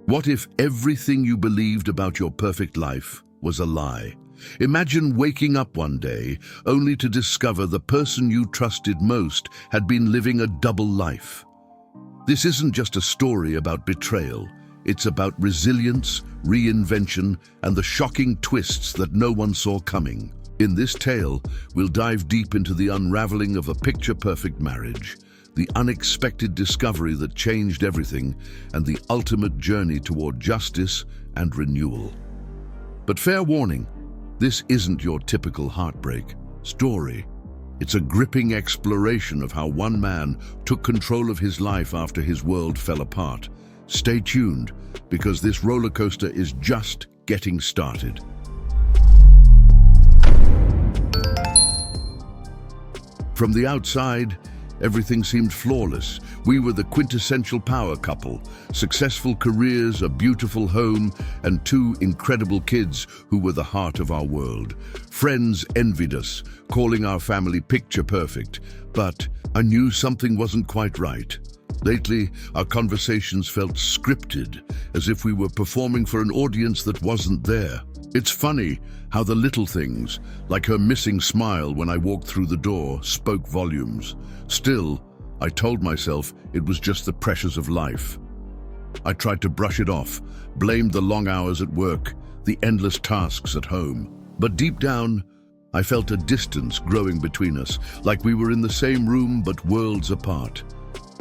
What if everything you believed about your perfect life was a lie? Imagine waking up one day only to discover the person you trusted most had been living a double life. This isn't just a story about betrayal. It's about resilience, reinvention, and the shocking twists that no one saw coming. In this tale, we'll dive deep into the unraveling of a picture-perfect marriage, the unexpected discovery that changed everything, and the ultimate journey toward justice and renewal. But fair warning, this isn't your typical heartbreak story. It's a gripping exploration of how one man took control of his life after his world fell apart. Stay tuned, because this roller coaster is just getting started. From the outside, everything seemed flawless. We were the quintessential power couple, successful careers, a beautiful home, and two incredible kids who were the heart of our world. Friends envied us, calling our family picture perfect, but I knew something wasn't quite right. Lately, our conversations felt scripted, as if we were performing for an audience that wasn't there. It's funny how the little things, like her missing smile when I walked through the door, spoke volumes. Still, I told myself it was just the pressures of life. I tried to brush it off, blamed the long hours at work, the endless tasks at home. But deep down, I felt a distance growing between us, like we were in the same room but worlds apart.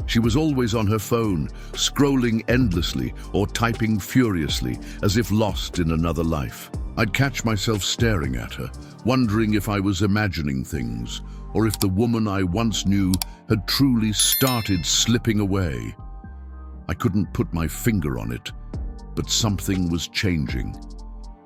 She was always on her phone, scrolling endlessly or typing furiously, as if lost in another life. I'd catch myself staring at her, wondering if I was imagining things, or if the woman I once knew had truly started slipping away. I couldn't put my finger on it, but something was changing.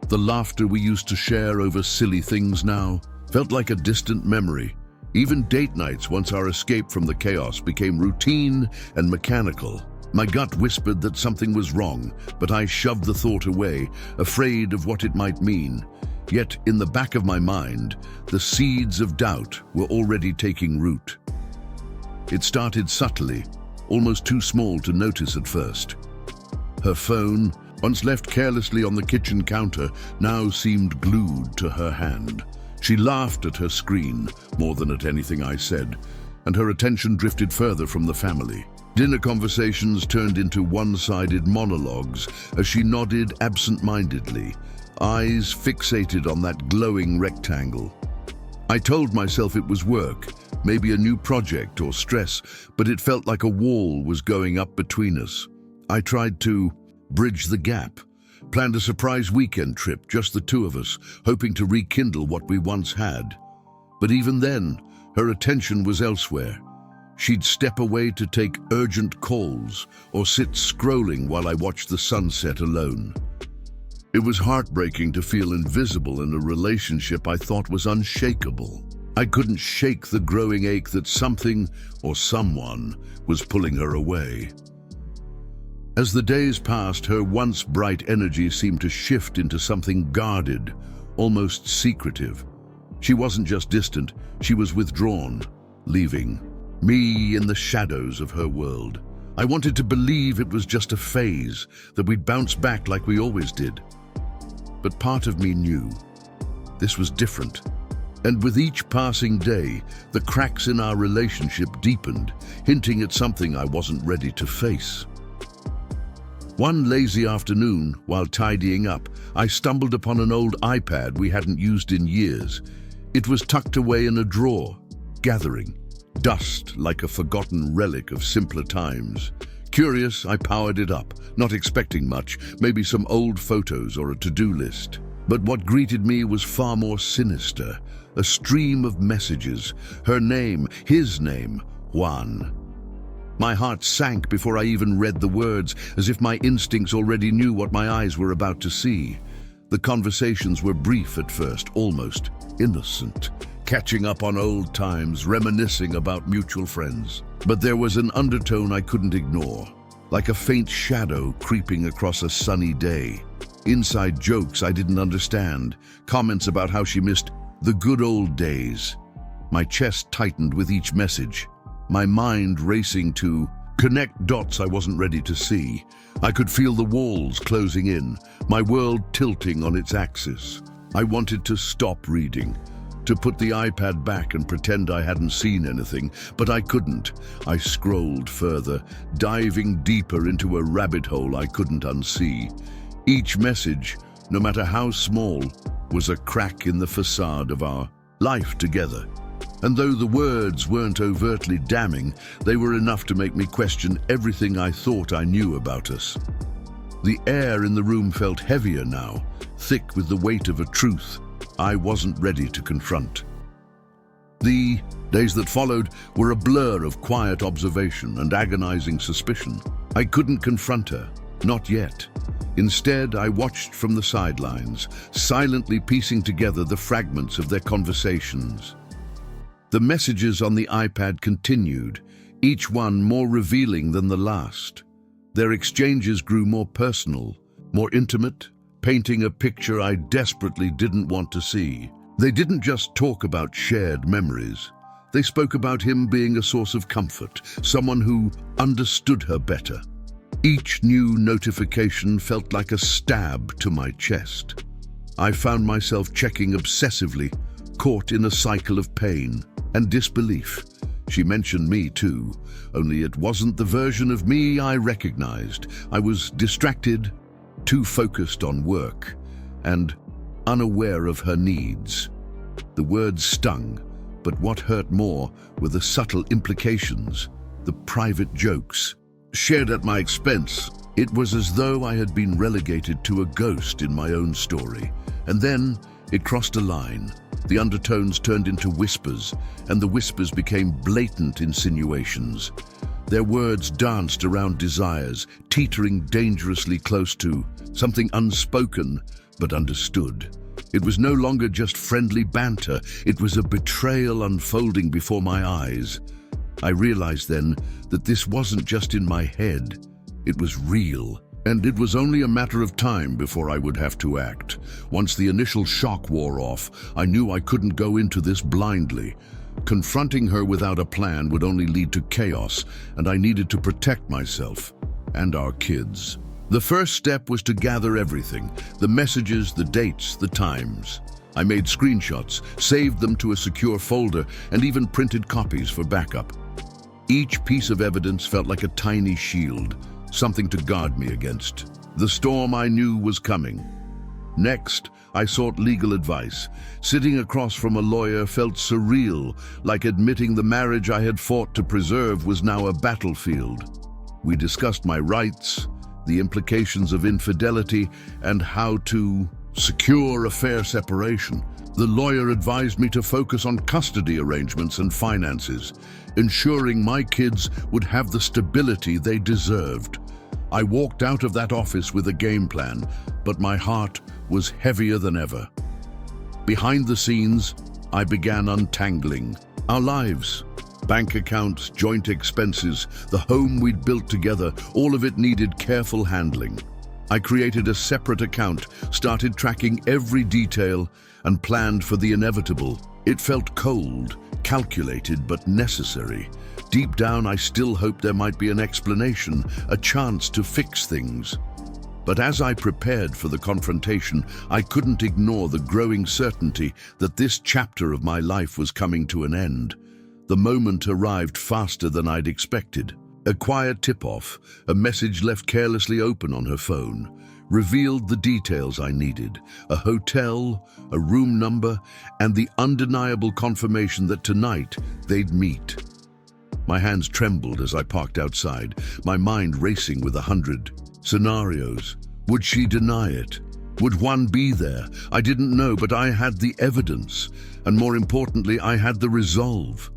The laughter we used to share over silly things now felt like a distant memory. Even date nights, once our escape from the chaos became routine and mechanical. My gut whispered that something was wrong, but I shoved the thought away, afraid of what it might mean. Yet, in the back of my mind, the seeds of doubt were already taking root. It started subtly, almost too small to notice at first. Her phone, once left carelessly on the kitchen counter, now seemed glued to her hand. She laughed at her screen more than at anything I said, and her attention drifted further from the family. Dinner conversations turned into one-sided monologues as she nodded absent-mindedly, eyes fixated on that glowing rectangle. I told myself it was work, maybe a new project or stress, but it felt like a wall was going up between us. I tried to bridge the gap. Planned a surprise weekend trip, just the two of us, hoping to rekindle what we once had. But even then, her attention was elsewhere. She'd step away to take urgent calls or sit scrolling while I watched the sunset alone. It was heartbreaking to feel invisible in a relationship I thought was unshakable. I couldn't shake the growing ache that something or someone was pulling her away. As the days passed, her once bright energy seemed to shift into something guarded, almost secretive. She wasn't just distant, she was withdrawn, leaving me in the shadows of her world. I wanted to believe it was just a phase, that we'd bounce back like we always did. But part of me knew this was different. And with each passing day, the cracks in our relationship deepened, hinting at something I wasn't ready to face. One lazy afternoon, while tidying up, I stumbled upon an old iPad we hadn't used in years. It was tucked away in a drawer, gathering dust like a forgotten relic of simpler times. Curious, I powered it up, not expecting much, maybe some old photos or a to-do list. But what greeted me was far more sinister, a stream of messages, her name, his name, Juan. My heart sank before I even read the words, as if my instincts already knew what my eyes were about to see. The conversations were brief at first, almost innocent, catching up on old times, reminiscing about mutual friends. But there was an undertone I couldn't ignore, like a faint shadow creeping across a sunny day. Inside jokes I didn't understand, comments about how she missed the good old days. My chest tightened with each message, my mind racing to Connect dots I wasn't ready to see. I could feel the walls closing in, my world tilting on its axis. I wanted to stop reading, to put the iPad back and pretend I hadn't seen anything, but I couldn't. I scrolled further, diving deeper into a rabbit hole I couldn't unsee. Each message, no matter how small, was a crack in the facade of our life together. And though the words weren't overtly damning, they were enough to make me question everything I thought I knew about us. The air in the room felt heavier now, thick with the weight of a truth I wasn't ready to confront. The days that followed were a blur of quiet observation and agonizing suspicion. I couldn't confront her, not yet. Instead, I watched from the sidelines, silently piecing together the fragments of their conversations. The messages on the iPad continued, each one more revealing than the last. Their exchanges grew more personal, more intimate, painting a picture I desperately didn't want to see. They didn't just talk about shared memories. They spoke about him being a source of comfort, someone who understood her better. Each new notification felt like a stab to my chest. I found myself checking obsessively, caught in a cycle of pain and disbelief. She mentioned me too, only it wasn't the version of me I recognized. I was distracted, too focused on work, and unaware of her needs. The words stung, but what hurt more were the subtle implications, the private jokes, shared at my expense. It was as though I had been relegated to a ghost in my own story. And then it crossed a line. The undertones turned into whispers, and the whispers became blatant insinuations. Their words danced around desires, teetering dangerously close to something unspoken but understood. It was no longer just friendly banter, it was a betrayal unfolding before my eyes. I realized then that this wasn't just in my head, it was real. And it was only a matter of time before I would have to act. Once the initial shock wore off, I knew I couldn't go into this blindly. Confronting her without a plan would only lead to chaos, and I needed to protect myself and our kids. The first step was to gather everything, the messages, the dates, the times. I made screenshots, saved them to a secure folder, and even printed copies for backup. Each piece of evidence felt like a tiny shield, something to guard me against. The storm I knew was coming. Next, I sought legal advice. Sitting across from a lawyer felt surreal, like admitting the marriage I had fought to preserve was now a battlefield. We discussed my rights, the implications of infidelity, and how to secure a fair separation. The lawyer advised me to focus on custody arrangements and finances, ensuring my kids would have the stability they deserved. I walked out of that office with a game plan, but my heart was heavier than ever. Behind the scenes, I began untangling our lives. Bank accounts, joint expenses, the home we'd built together, all of it needed careful handling. I created a separate account, started tracking every detail, and planned for the inevitable. It felt cold, calculated, but necessary. Deep down, I still hoped there might be an explanation, a chance to fix things. But as I prepared for the confrontation, I couldn't ignore the growing certainty that this chapter of my life was coming to an end. The moment arrived faster than I'd expected. A quiet tip-off, a message left carelessly open on her phone, revealed the details I needed: a hotel, a room number, and the undeniable confirmation that tonight they'd meet. My hands trembled as I parked outside, my mind racing with 100 scenarios. Would she deny it? Would one be there? I didn't know, but I had the evidence, and more importantly, I had the resolve.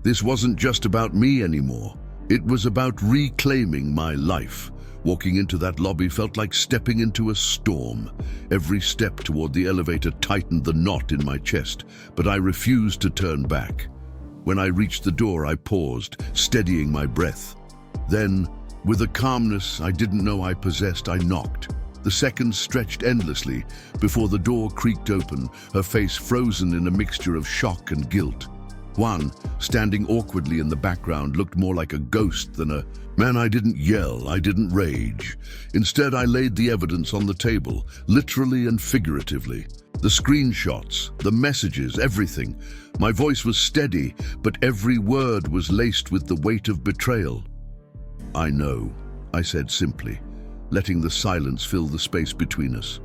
This wasn't just about me anymore. It was about reclaiming my life. Walking into that lobby felt like stepping into a storm. Every step toward the elevator tightened the knot in my chest, but I refused to turn back. When I reached the door, I paused, steadying my breath. Then, with a calmness I didn't know I possessed, I knocked. The seconds stretched endlessly before the door creaked open, her face frozen in a mixture of shock and guilt. Juan, standing awkwardly in the background, looked more like a ghost than a Man, I didn't yell, I didn't rage. Instead, I laid the evidence on the table, literally and figuratively. The screenshots, the messages, everything. My voice was steady, but every word was laced with the weight of betrayal. I know, I said simply, letting the silence fill the space between us.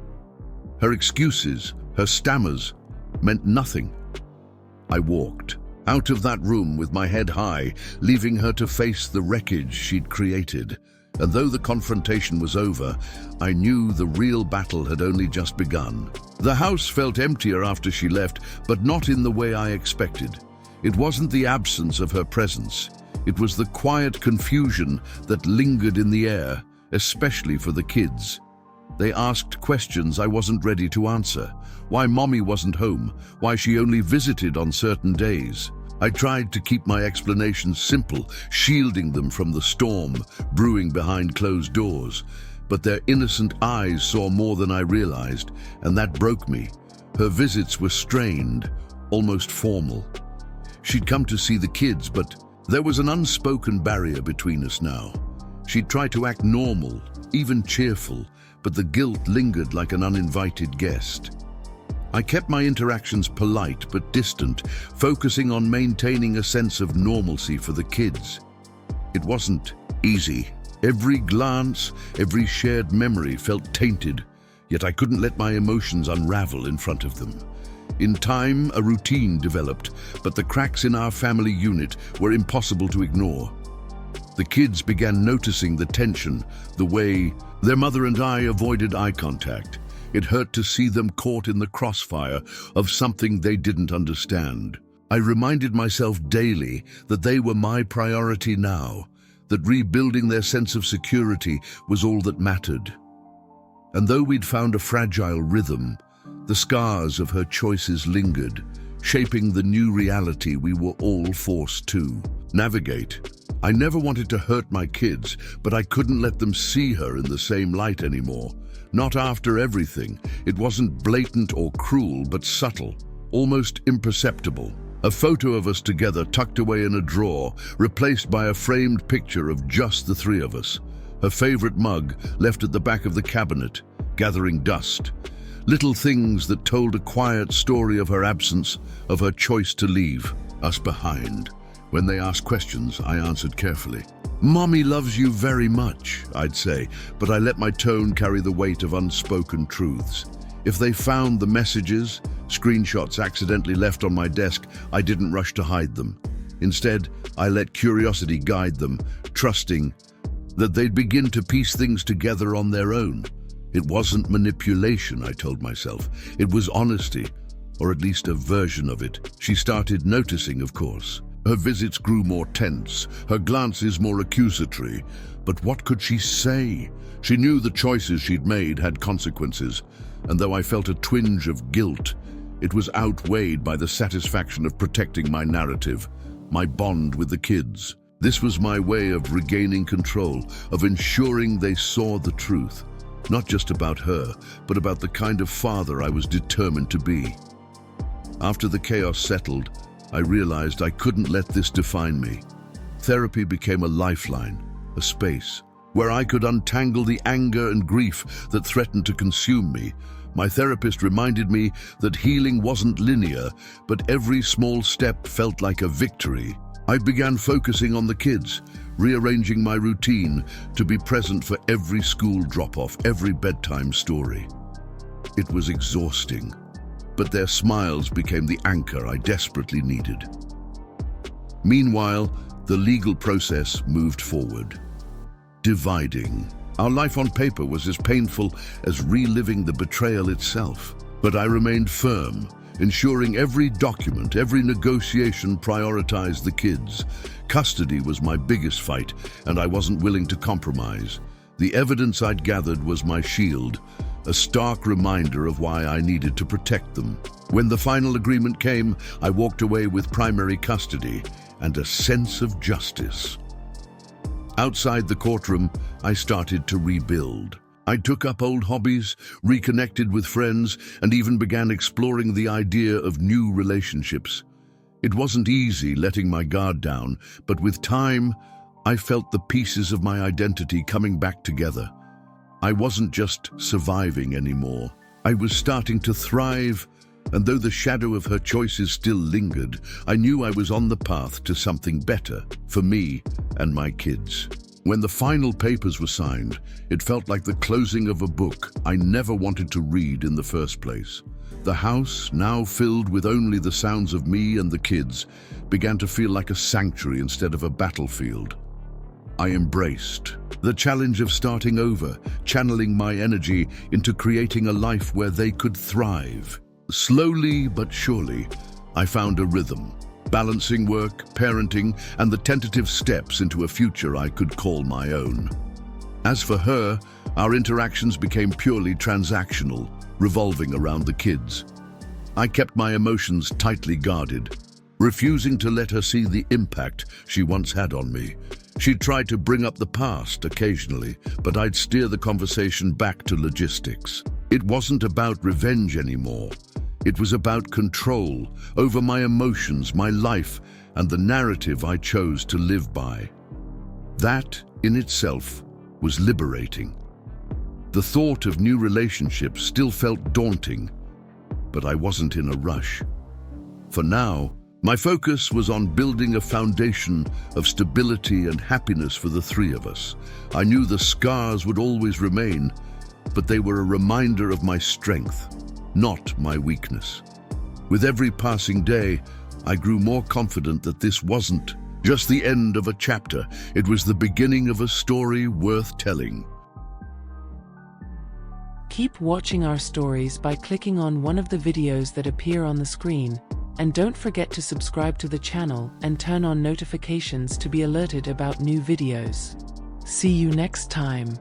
Her excuses, her stammers, meant nothing. I walked out of that room with my head high, leaving her to face the wreckage she'd created. And though the confrontation was over, I knew the real battle had only just begun. The house felt emptier after she left, but not in the way I expected. It wasn't the absence of her presence. It was the quiet confusion that lingered in the air, especially for the kids. They asked questions I wasn't ready to answer. Why Mommy wasn't home, why she only visited on certain days. I tried to keep my explanations simple, shielding them from the storm brewing behind closed doors. But their innocent eyes saw more than I realized, and that broke me. Her visits were strained, almost formal. She'd come to see the kids, but there was an unspoken barrier between us now. She'd try to act normal, even cheerful, but the guilt lingered like an uninvited guest. I kept my interactions polite but distant, focusing on maintaining a sense of normalcy for the kids. It wasn't easy. Every glance, every shared memory felt tainted, yet I couldn't let my emotions unravel in front of them. In time, a routine developed, but the cracks in our family unit were impossible to ignore. The kids began noticing the tension, the way their mother and I avoided eye contact. It hurt to see them caught in the crossfire of something they didn't understand. I reminded myself daily that they were my priority now, that rebuilding their sense of security was all that mattered. And though we'd found a fragile rhythm, the scars of her choices lingered, shaping the new reality we were all forced to navigate. I never wanted to hurt my kids, but I couldn't let them see her in the same light anymore. Not after everything. It wasn't blatant or cruel, but subtle, almost imperceptible. A photo of us together tucked away in a drawer, replaced by a framed picture of just the three of us. Her favorite mug left at the back of the cabinet, gathering dust. Little things that told a quiet story of her absence, of her choice to leave us behind. When they asked questions, I answered carefully. "Mommy loves you very much," I'd say, but I let my tone carry the weight of unspoken truths. If they found the messages, screenshots accidentally left on my desk, I didn't rush to hide them. Instead, I let curiosity guide them, trusting that they'd begin to piece things together on their own. It wasn't manipulation, I told myself. It was honesty, or at least a version of it. She started noticing, of course. Her visits grew more tense, her glances more accusatory. But what could she say? She knew the choices she'd made had consequences, and though I felt a twinge of guilt, it was outweighed by the satisfaction of protecting my narrative, my bond with the kids. This was my way of regaining control, of ensuring they saw the truth, not just about her, but about the kind of father I was determined to be. After the chaos settled, I realized I couldn't let this define me. Therapy became a lifeline, a space where I could untangle the anger and grief that threatened to consume me. My therapist reminded me that healing wasn't linear, but every small step felt like a victory. I began focusing on the kids, rearranging my routine to be present for every school drop-off, every bedtime story. It was exhausting, but their smiles became the anchor I desperately needed. Meanwhile, the legal process moved forward. Dividing. Our life on paper was as painful as reliving the betrayal itself. But I remained firm, ensuring every document, every negotiation prioritized the kids. Custody was my biggest fight, and I wasn't willing to compromise. The evidence I'd gathered was my shield, a stark reminder of why I needed to protect them. When the final agreement came, I walked away with primary custody and a sense of justice. Outside the courtroom, I started to rebuild. I took up old hobbies, reconnected with friends, and even began exploring the idea of new relationships. It wasn't easy letting my guard down, but with time, I felt the pieces of my identity coming back together. I wasn't just surviving anymore. I was starting to thrive, and though the shadow of her choices still lingered, I knew I was on the path to something better for me and my kids. When the final papers were signed, it felt like the closing of a book I never wanted to read in the first place. The house, now filled with only the sounds of me and the kids, began to feel like a sanctuary instead of a battlefield. I embraced the challenge of starting over, channeling my energy into creating a life where they could thrive. Slowly but surely, I found a rhythm, balancing work, parenting, and the tentative steps into a future I could call my own. As for her, our interactions became purely transactional, revolving around the kids. I kept my emotions tightly guarded, refusing to let her see the impact she once had on me. She'd try to bring up the past occasionally, but I'd steer the conversation back to logistics. It wasn't about revenge anymore. It was about control over my emotions, my life, and the narrative I chose to live by. That, in itself, was liberating. The thought of new relationships still felt daunting, but I wasn't in a rush. For now, my focus was on building a foundation of stability and happiness for the three of us. I knew the scars would always remain, but they were a reminder of my strength, not my weakness. With every passing day, I grew more confident that this wasn't just the end of a chapter. It was the beginning of a story worth telling. Keep watching our stories by clicking on one of the videos that appear on the screen. And don't forget to subscribe to the channel and turn on notifications to be alerted about new videos. See you next time.